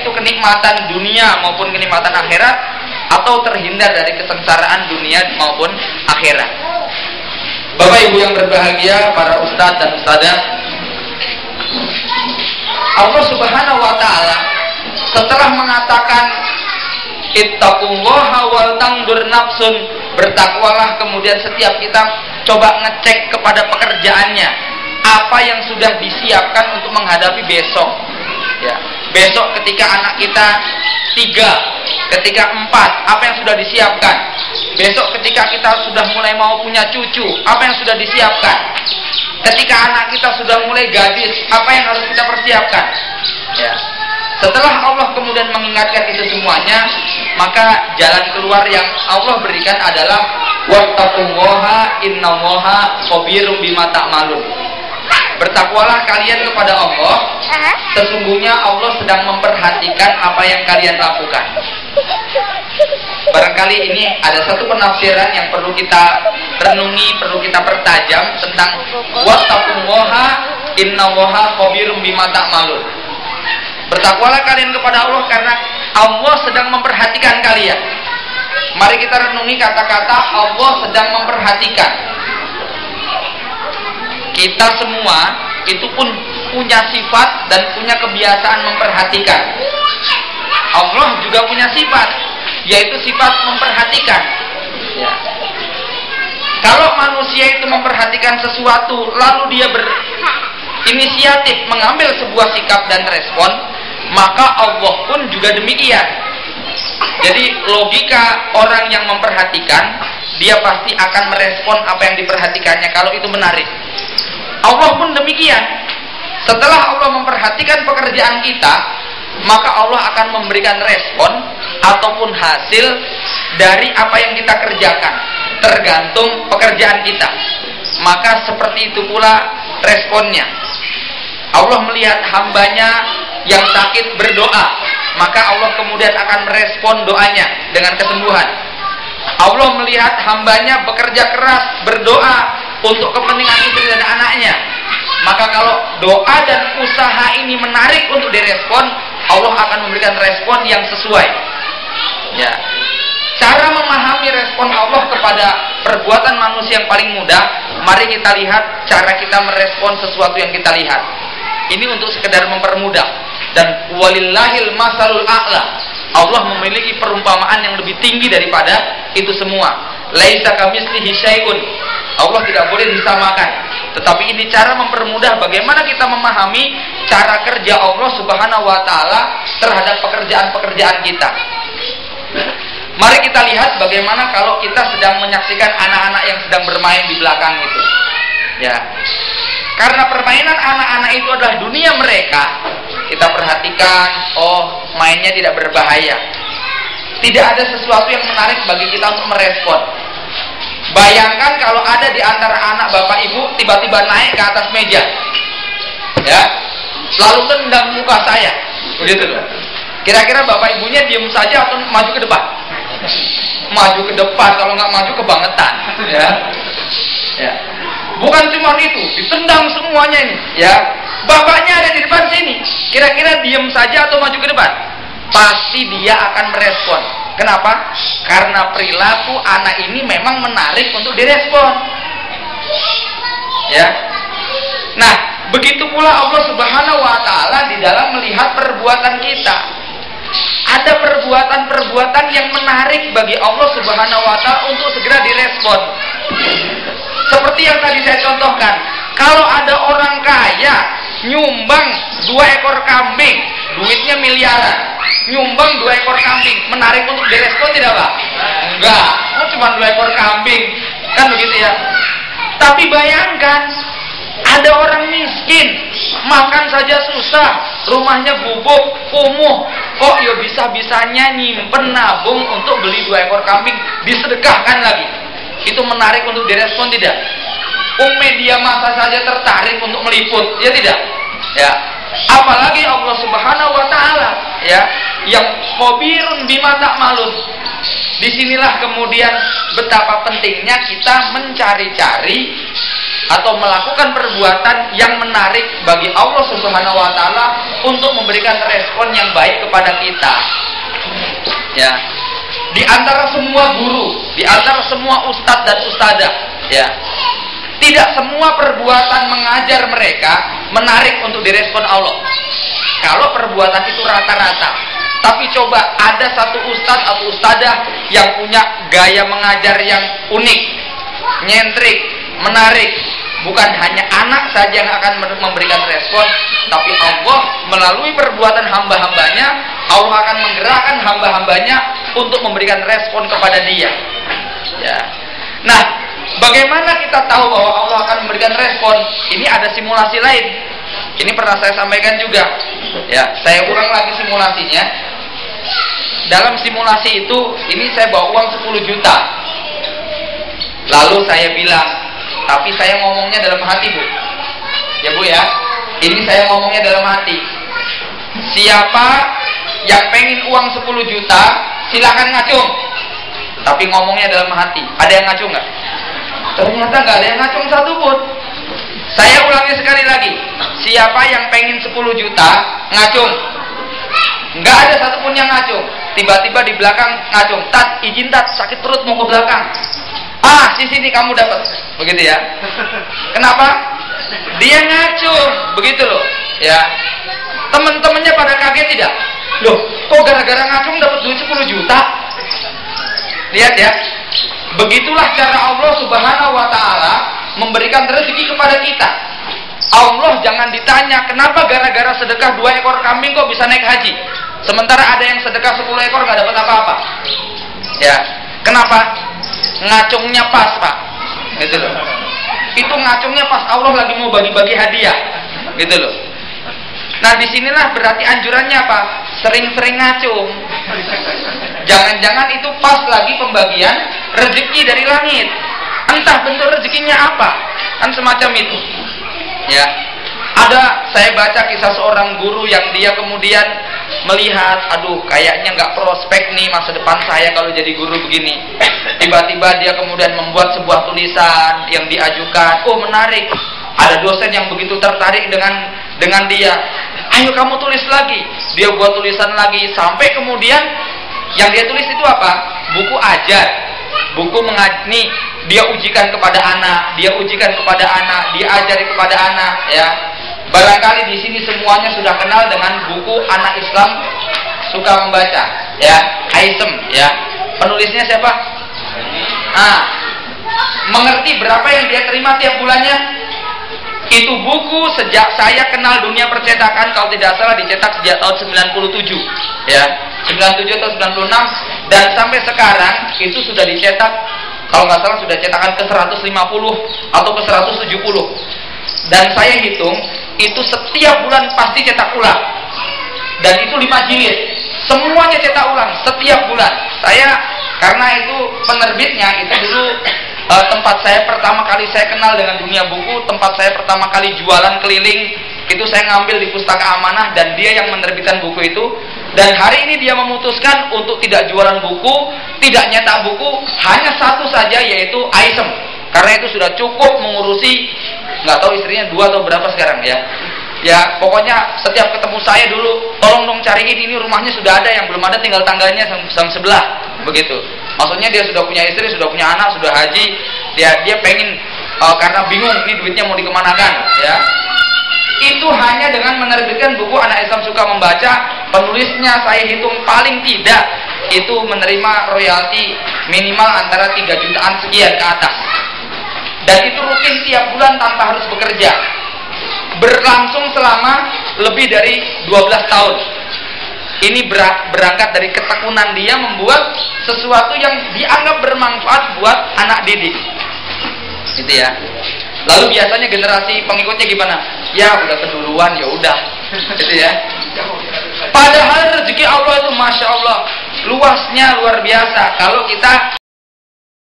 itu kenikmatan dunia maupun kenikmatan akhirat, atau terhindar dari kesengsaraan dunia maupun akhirat. Bapak Ibu yang berbahagia, para ustadz dan ustadzah, Allah Subhanahu wa taala setelah mengatakan ittaqullaha wal tangdur nafsun, bertakwalah, kemudian setiap kita coba ngecek kepada pekerjaannya, apa yang sudah disiapkan untuk menghadapi besok. Ya, besok ketika anak kita 3, ketika 4, apa yang sudah disiapkan? Besok ketika kita sudah mulai mau punya cucu, apa yang sudah disiapkan? Ketika anak kita sudah mulai gadis, apa yang harus kita persiapkan? Ya. Setelah Allah kemudian mengingatkan itu semuanya, maka jalan keluar yang Allah berikan adalah wattaqullaha innallaha khabirum bima ta'malun. Bertakwalah kalian kepada Allah, sesungguhnya Allah sedang memperhatikan apa yang kalian lakukan. Barangkali ini ada satu penafsiran yang perlu kita renungi, perlu kita pertajam tentang wattaqullaha innallaha khabirum bima ta'malun. Bertakwalah kalian kepada Allah karena Allah sedang memperhatikan kalian. Mari kita renungi kata-kata Allah sedang memperhatikan. Kita semua itu pun punya sifat dan punya kebiasaan memperhatikan. Allah juga punya sifat, yaitu sifat memperhatikan. Ya. Kalau manusia itu memperhatikan sesuatu, lalu dia berinisiatif mengambil sebuah sikap dan respon, maka Allah pun juga demikian. Jadi logika orang yang memperhatikan, dia pasti akan merespon apa yang diperhatikannya kalau itu menarik. Allah pun demikian. Setelah Allah memperhatikan pekerjaan kita, maka Allah akan memberikan respon ataupun hasil dari apa yang kita kerjakan, tergantung pekerjaan kita. Maka seperti itu pula responnya. Allah melihat hambanya yang sakit berdoa, maka Allah kemudian akan merespon doanya dengan kesembuhan. Allah melihat hambanya bekerja keras berdoa untuk kepentingan istri dan anaknya, maka kalau doa dan usaha ini menarik untuk direspon, Allah akan memberikan respon yang sesuai. Ya, cara memahami respon Allah kepada perbuatan manusia yang paling mudah, mari kita lihat cara kita merespon sesuatu yang kita lihat. Ini untuk sekedar mempermudah. Dan walillahil masalul a'la, Allah memiliki perumpamaan yang lebih tinggi daripada itu semua. Laisa kamitslihi syai'un, Allah tidak boleh disamakan. Tetapi ini cara mempermudah bagaimana kita memahami cara kerja Allah Subhanahu wa taala terhadap pekerjaan-pekerjaan kita. Mari kita lihat bagaimana kalau kita sedang menyaksikan anak-anak yang sedang bermain di belakang itu. Ya. Karena permainan anak-anak itu adalah dunia mereka, kita perhatikan, oh, mainnya tidak berbahaya. Tidak ada sesuatu yang menarik bagi kita untuk merespon. Bayangkan kalau ada di antara anak bapak ibu tiba-tiba naik ke atas meja, ya, lalu tendang muka saya, begitu loh. Kira-kira bapak ibunya diam saja atau maju ke depan? Maju ke depan, kalau nggak maju kebangetan, ya. Ya. Bukan cuma itu, ditendang semuanya ini, ya. Bapaknya ada di depan sini, kira-kira diam saja atau maju ke depan? Pasti dia akan merespon. Kenapa? Karena perilaku anak ini memang menarik untuk direspon. Ya. Nah, begitu pula Allah Subhanahu wa taala di dalam melihat perbuatan kita. Ada perbuatan-perbuatan yang menarik bagi Allah Subhanahu wa taala untuk segera direspon. Seperti yang tadi saya contohkan, kalau ada orang kaya nyumbang 2 ekor kambing, duitnya miliaran, nyumbang 2 ekor kambing, menarik untuk direspon tidak Pak? Enggak, cuma 2 ekor kambing, kan begitu ya. Tapi bayangkan, ada orang miskin, makan saja susah, rumahnya gubuk, kumuh, kok ya bisa-bisanya nyimpen nabung untuk beli 2 ekor kambing, disedekahkan lagi. Itu menarik untuk direspon tidak? Media massa saja tertarik untuk meliput, ya tidak? Ya. Apalagi Allah Subhanahu wa taala, ya, yang khabirun bima ta'malun. Disinilah kemudian betapa pentingnya kita mencari-cari atau melakukan perbuatan yang menarik bagi Allah Subhanahu wa taala untuk memberikan respon yang baik kepada kita. Ya. Di antara semua guru, di antara semua ustadz dan ustadzah, ya. Tidak semua perbuatan mengajar mereka menarik untuk direspon Allah. Kalau perbuatan itu rata-rata, tapi coba ada satu ustadz atau ustadzah yang punya gaya mengajar yang unik, nyentrik, menarik. Bukan hanya anak saja yang akan memberikan respon, tapi Allah melalui perbuatan hamba-hambanya, Allah akan menggerakkan hamba-hambanya untuk memberikan respon kepada dia. Ya. Nah, bagaimana kita tahu bahwa Allah akan memberikan respon? Ini ada simulasi lain. Ini pernah saya sampaikan juga. Ya, saya ulang lagi simulasinya. Dalam simulasi itu, ini saya bawa uang 10 juta. Lalu saya bilang, tapi saya ngomongnya dalam hati, Bu. Ya, Bu ya. Ini saya ngomongnya dalam hati. Siapa yang pengen uang 10 juta, silakan ngacung. Tapi ngomongnya dalam hati. Ada yang ngacung nggak? Ternyata nggak ada yang ngacung satu pun. Saya ulangi sekali lagi. Siapa yang pengen 10 juta, ngacung. Nggak ada satupun yang ngacung. Tiba-tiba di belakang ngacung. Tat, izin Tat, sakit perut mau ke belakang. Sini kamu dapat. Begitu ya. Kenapa? Dia ngacung. Begitu loh. Ya. Teman-temannya pada kaget tidak? Loh, kok gara-gara ngacung dapat duit 10 juta? Lihat ya. Begitulah cara Allah Subhanahu wa taala memberikan rezeki kepada kita. Allah jangan ditanya, kenapa gara-gara sedekah 2 ekor kambing kok bisa naik haji? Sementara ada yang sedekah 10 ekor nggak dapat apa-apa. Ya. Kenapa? Ngacungnya pas, Pak. Gitu loh. Itu ngacungnya pas Allah lagi mau bagi-bagi hadiah. Gitu loh. Nah, disinilah berarti anjurannya apa? Sering-sering ngacung. Jangan-jangan itu pas lagi pembagian rezeki dari langit. Entah bentuk rezekinya apa. Kan semacam itu. Ya. Saya baca kisah seorang guru yang dia kemudian melihat, aduh kayaknya nggak prospek nih masa depan saya kalau jadi guru begini. Tiba-tiba dia kemudian membuat sebuah tulisan yang diajukan. Oh, menarik. Ada dosen yang begitu tertarik dengan dia. Ayo kamu tulis lagi. Dia buat tulisan lagi sampai kemudian yang dia tulis itu apa? Buku ajar. Buku nih dia ujikan kepada anak, dia ujikan kepada anak, dia ajari kepada anak, ya. Barangkali di sini semuanya sudah kenal dengan buku Anak Islam Suka Membaca, ya, Haisem, ya. Penulisnya siapa? Mengerti berapa yang dia terima tiap bulannya? Itu buku sejak saya kenal dunia percetakan, kalau tidak salah dicetak sejak tahun 97, ya, 97 atau 96, dan sampai sekarang itu sudah dicetak, kalau nggak salah sudah cetakan ke 150 atau ke 170. Dan saya hitung itu setiap bulan pasti cetak ulang. Dan itu 5 jilid. Semuanya cetak ulang setiap bulan. Saya karena itu penerbitnya itu dulu tempat saya pertama kali saya kenal dengan dunia buku, tempat saya pertama kali jualan keliling itu saya ngambil di Pustaka Amanah dan dia yang menerbitkan buku itu. Dan hari ini dia memutuskan untuk tidak jualan buku, tidak nyetak buku, hanya satu saja yaitu Aisem. Karena itu sudah cukup mengurusi, nggak tahu istrinya 2 atau berapa sekarang ya. Ya pokoknya setiap ketemu saya dulu, tolong dong cariin ini rumahnya sudah ada, yang belum ada tinggal tangganya sang sebelah, begitu. Maksudnya dia sudah punya istri, sudah punya anak, sudah haji, dia pengen karena bingung ini duitnya mau dikemanakan, ya. Itu hanya dengan menerbitkan buku Anak Islam Suka Membaca, penulisnya saya hitung paling tidak itu menerima royalti minimal antara 3 jutaan sekian ke atas. Dan itu rutin tiap bulan tanpa harus bekerja. Berlangsung selama lebih dari 12 tahun. Ini berangkat dari ketekunan dia membuat sesuatu yang dianggap bermanfaat buat anak didik. Gitu ya. Lalu biasanya generasi pengikutnya gimana? Ya udah keduluan, ya udah. Gitu ya. Padahal rezeki Allah itu Masya Allah luasnya luar biasa. Kalau kita